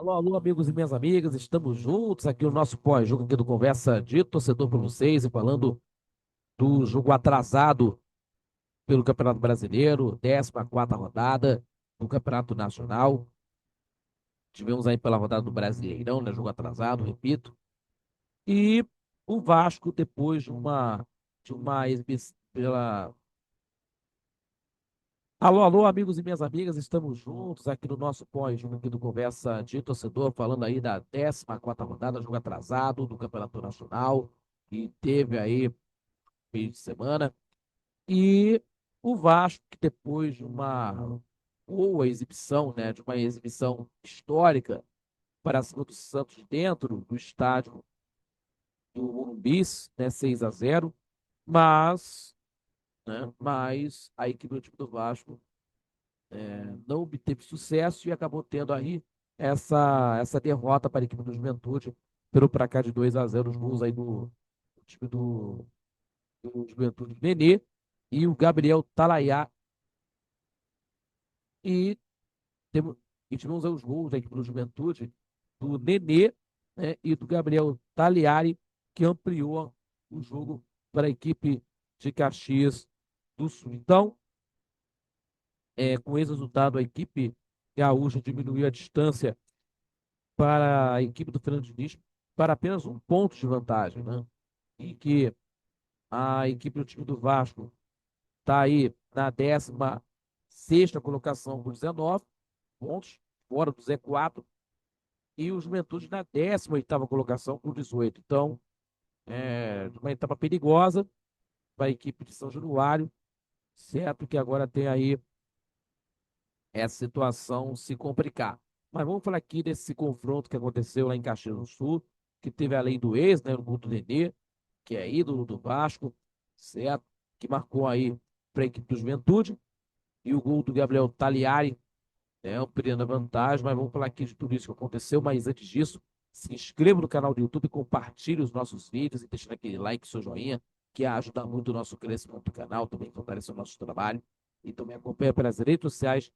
Alô, alô, amigos e minhas amigas, estamos juntos aqui no nosso pós-jogo aqui do Conversa de Torcedor para vocês e falando do jogo atrasado pelo Campeonato Brasileiro, 14ª rodada do Campeonato Nacional. Tivemos aí pela rodada do Brasileirão, né, jogo atrasado, repito. E o Vasco, depois de uma exibição pela... Alô, alô, amigos e minhas amigas, estamos juntos aqui no nosso pós-jogo aqui do Conversa de Torcedor, falando aí da 14ª rodada, jogo atrasado do Campeonato Nacional, que teve aí meio de semana. E o Vasco, que depois de uma boa exibição, né, de uma exibição histórica para cima do Santos dentro do estádio do Morumbi, né, 6-0, mas, mas a equipe do time do Vasco não obteve sucesso e acabou tendo aí essa derrota para a equipe do Juventude pelo placar de 2-0, os gols aí do time do Juventude, Nenê e o Gabriel Talaiá. E, temos, e tivemos aí os gols da equipe do Juventude, do Nenê, né, e do Gabriel Talaiari, que ampliou o jogo para a equipe de Caxias do Sul. Então, com esse resultado, a equipe gaúcha diminuiu a distância para a equipe do Fernando Diniz para apenas um ponto de vantagem, né? E que a equipe do time do Vasco está aí na 16ª colocação com 19 pontos, fora do Z4, e o Juventude na 18ª colocação com 18. Então, uma etapa perigosa para a equipe de São Januário, certo que agora tem aí essa situação se complicar. Mas vamos falar aqui desse confronto que aconteceu lá em Caxias do Sul, que teve a lei do ex, né, o Guto Nenê, que é ídolo do Vasco, certo? Que marcou aí para a equipe do Juventude, e o gol do Gabriel Talhari, ampliando a vantagem, mas vamos falar aqui de tudo isso que aconteceu, mas antes disso, se inscreva no canal do YouTube, compartilhe os nossos vídeos e deixe aquele like, seu joinha, que ajuda muito o nosso crescimento do canal, também fortalece o nosso trabalho, e também acompanha pelas redes sociais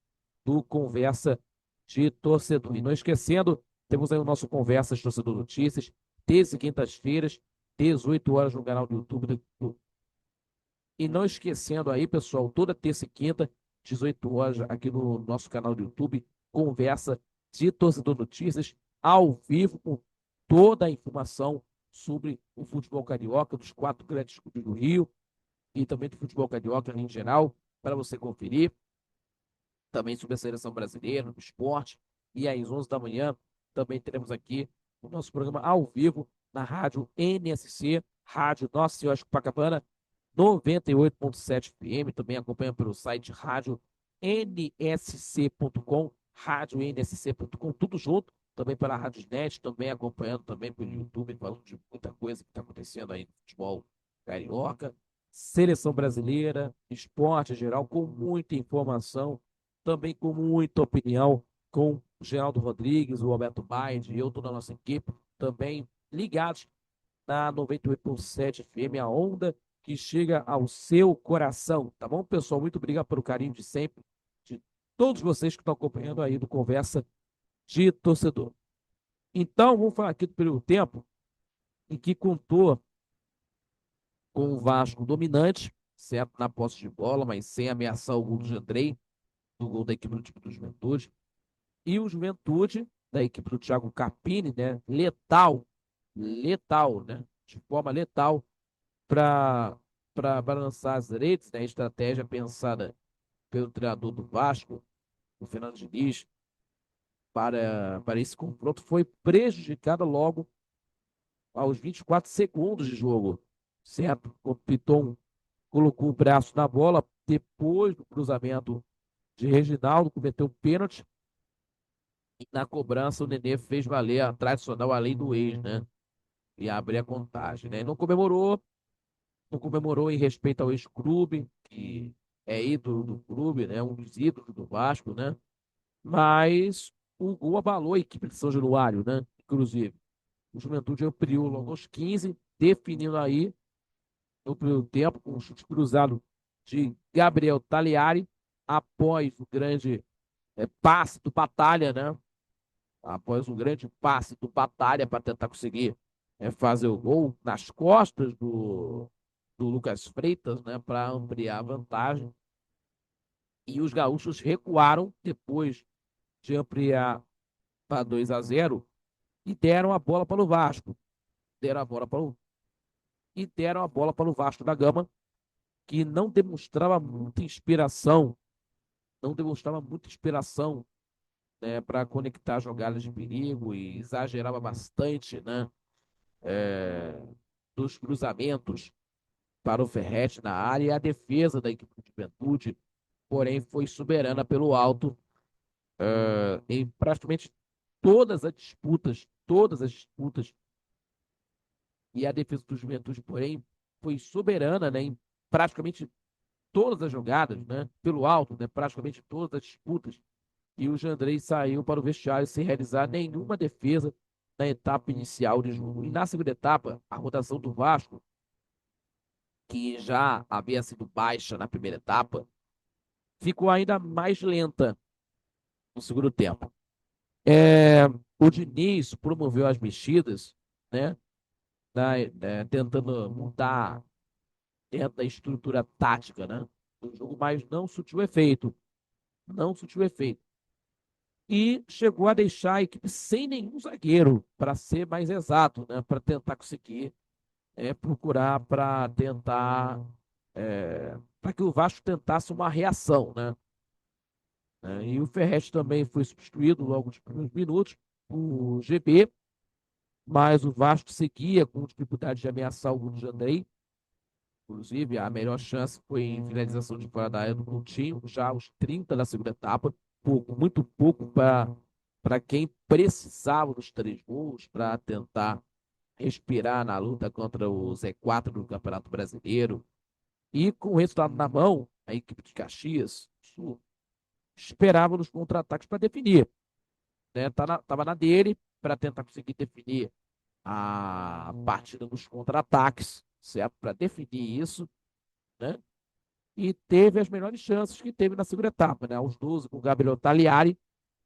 do Conversa de Torcedor. E não esquecendo, temos aí o nosso Conversa de Torcedor Notícias, terça e quintas-feiras, 18 horas no canal do YouTube do... E não esquecendo aí, pessoal, toda terça e quinta, 18 horas, aqui no nosso canal do YouTube, Conversa de Torcedor Notícias, ao vivo, com toda a informação sobre o futebol carioca, dos 4 grandes clubes do Rio, e também do futebol carioca em geral, para você conferir. Também sobre a seleção brasileira, do esporte. E às 11 da manhã, também teremos aqui o nosso programa ao vivo na rádio NSC, Rádio Nossa Senhora de Copacabana, 98,7 FM. Também acompanha pelo site rádio nsc.com, rádio nsc.com, tudo junto. Também pela Rádio Net, também acompanhando também pelo YouTube, falando de muita coisa que está acontecendo aí no futebol carioca, seleção brasileira, esporte em geral, com muita informação, também com muita opinião, com o Geraldo Rodrigues, o Roberto Baide e eu, toda a nossa equipe, também ligados na 98,7 FM, a onda que chega ao seu coração, tá bom, pessoal? Muito obrigado pelo carinho de sempre, de todos vocês que estão acompanhando aí do Conversa de Torcedor. Então, vamos falar aqui do período tempo em que contou com o Vasco dominante, certo, na posse de bola, mas sem ameaçar o gol do Jandrei, do gol da equipe do time do Juventude. E o Juventude, da equipe do Thiago Carpini, né? Letal, né? De forma letal para balançar as redes, né? Estratégia pensada pelo treinador do Vasco, o Fernando Diniz, para esse confronto, foi prejudicada logo aos 24 segundos de jogo, certo? O Piton colocou o braço na bola depois do cruzamento de Reginaldo, cometeu um pênalti. E na cobrança, o Nenê fez valer a tradicional a lei do ex, né? E abrir a contagem, né? E não comemorou em respeito ao ex-clube, que é ídolo do clube, né? Um dos ídolos do Vasco, né? Mas o gol abalou a equipe de São Januário, né? Inclusive, o Juventude ampliou logo aos 15, definindo aí no primeiro tempo, com um chute cruzado de Gabriel Talhari, após o grande passe do Batalha, né? após um grande passe do Batalha para tentar conseguir fazer o gol nas costas do Lucas Freitas, né, para ampliar a vantagem. E os gaúchos recuaram depois de ampliar para 2-0 e deram a bola para o Vasco. Deram a bola para o e deram a bola para o Vasco da Gama, que não demonstrava muita inspiração, não demonstrava muita inspiração, né, para conectar jogadas de perigo e exagerava bastante, né, dos cruzamentos para o Ferretti na área, e a defesa da equipe de Juventude, porém, foi soberana pelo alto em praticamente todas as disputas, e a defesa do Juventude, porém, foi soberana, né, em praticamente todas as jogadas, né, pelo alto, né, praticamente todas as disputas, e o Jandrei saiu para o vestiário sem realizar nenhuma defesa na etapa inicial de jogo. E na segunda etapa, a rotação do Vasco, que já havia sido baixa na primeira etapa, ficou ainda mais lenta no segundo tempo. O Diniz promoveu as mexidas, né, tentando mudar dentro da estrutura tática, né, do jogo, mas não surtiu efeito. Não surtiu efeito. E chegou a deixar a equipe sem nenhum zagueiro, para ser mais exato, né, para tentar conseguir procurar para tentar para que o Vasco tentasse uma reação, né? E o Ferretti também foi substituído logo nos primeiros minutos, o GB, mas o Vasco seguia com dificuldade de ameaçar o gol do Jandrei. Inclusive, a melhor chance foi em finalização de fora da área do Coutinho, já aos 30 da segunda etapa, pouco, muito pouco para quem precisava dos 3 gols para tentar respirar na luta contra o Z4 do Campeonato Brasileiro. E com o resultado na mão, a equipe de Caxias esperava nos contra-ataques para definir. Né? Tava na dele para tentar conseguir definir a partida nos contra-ataques, certo? Para definir isso, né? E teve as melhores chances que teve na segunda etapa, né? Aos 12, com o Gabriel Tagliari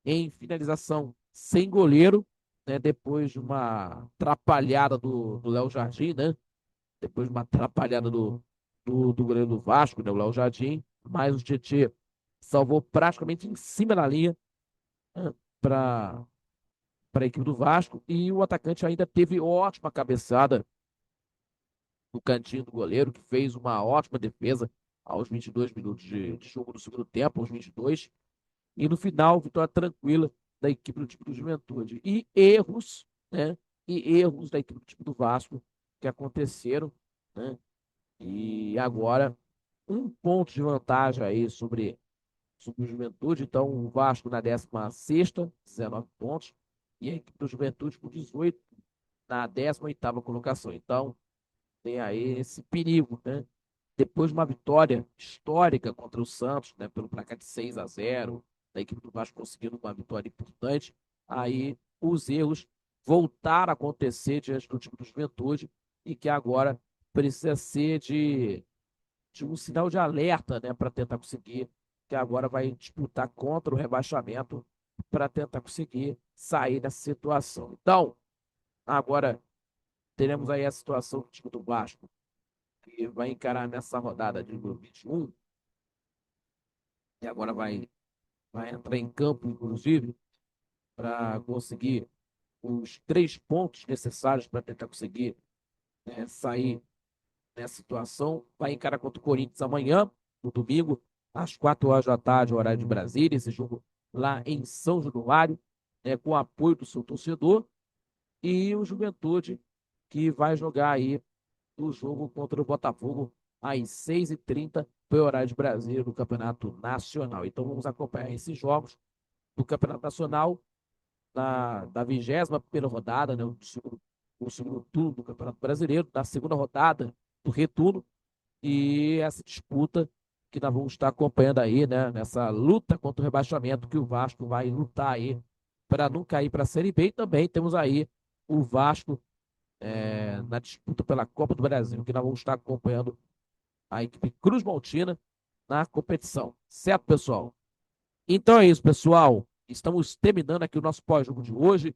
em finalização sem goleiro, né? Depois de uma atrapalhada do Léo Jardim, né? Depois de uma atrapalhada do goleiro do Vasco, né? O Léo Jardim, mas o Tietê salvou praticamente em cima da linha, né? Para a equipe do Vasco, e o atacante ainda teve ótima cabeçada no cantinho do goleiro, que fez uma ótima defesa aos 22 minutos de jogo do segundo tempo, aos 22, e no final, vitória tranquila da equipe do time do Juventude. E erros, né? E erros da equipe do time do Vasco que aconteceram, né? E agora, um ponto de vantagem aí sobre o Juventude. Então, o Vasco na 16ª, 19 pontos, e a equipe do Juventude com 18 na 18ª colocação. Então, tem aí esse perigo, né? Depois de uma vitória histórica contra o Santos, né, pelo placar de 6-0, a equipe do Vasco conseguindo uma vitória importante, aí os erros voltaram a acontecer diante do time do Juventude, e que agora precisa ser de um sinal de alerta, né, para tentar conseguir, que agora vai disputar contra o rebaixamento para tentar conseguir sair dessa situação. Então, agora teremos aí a situação do time do Vasco, que vai encarar nessa rodada de número 21, e agora vai entrar em campo, inclusive, para conseguir os 3 pontos necessários para tentar conseguir sair nessa situação. Vai encarar contra o Corinthians amanhã, no domingo, às 4 horas da tarde, horário de Brasília, esse jogo lá em São Januário, com o apoio do seu torcedor, e o Juventude, que vai jogar aí o jogo contra o Botafogo às 6h30, pelo horário de Brasília, do Campeonato Nacional. Então vamos acompanhar esses jogos do Campeonato Nacional da 21ª rodada, né, o segundo turno do Campeonato Brasileiro, da segunda rodada do retorno, e essa disputa que nós vamos estar acompanhando aí, né, nessa luta contra o rebaixamento, que o Vasco vai lutar aí para não cair para a Série B. E também temos aí o Vasco na disputa pela Copa do Brasil, que nós vamos estar acompanhando a equipe Cruz Maltina na competição. Certo, pessoal? Então é isso, pessoal. Estamos terminando aqui o nosso pós-jogo de hoje.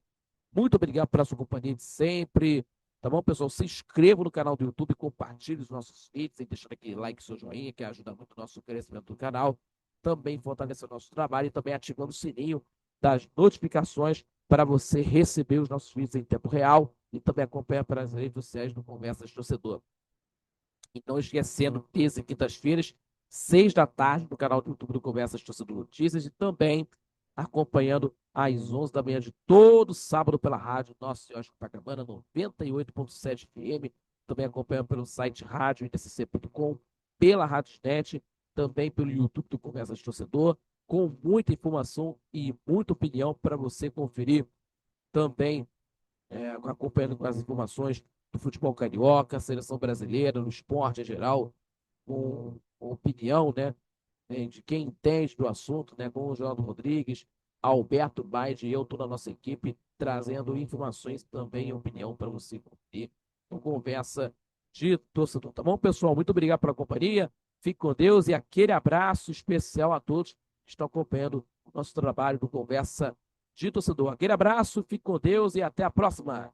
Muito obrigado pela sua companhia de sempre. Tá bom, pessoal? Se inscreva no canal do YouTube, compartilhe os nossos vídeos e deixando aquele like, seu joinha, que ajuda muito o nosso crescimento do canal. Também fortalece o nosso trabalho e também ativando o sininho das notificações para você receber os nossos vídeos em tempo real e também acompanhar pelas redes sociais do Conversas de Torcedor. E não esquecendo, terça e quintas-feiras, 6 da tarde, no canal do YouTube do Conversas de Torcedor Notícias e também acompanhando às 11 da manhã de todo sábado pela rádio Nossa Senhora de Copacabana, 98.7 FM, também acompanhando pelo site radioitcc.com, pela Rádiosnet, também pelo YouTube do Conversas de Torcedor, com muita informação e muita opinião para você conferir também, acompanhando com as informações do futebol carioca, seleção brasileira, no esporte em geral, com opinião, né, de quem entende do assunto, né, com o Geraldo Rodrigues, Alberto Baide e eu, toda a nossa equipe, trazendo informações também e opinião para você conferir. Então, conversa de torcedor. Tá bom, pessoal? Muito obrigado pela companhia. Fique com Deus e aquele abraço especial a todos que estão acompanhando o nosso trabalho do Conversa de Torcedor. Aquele abraço, fique com Deus e até a próxima.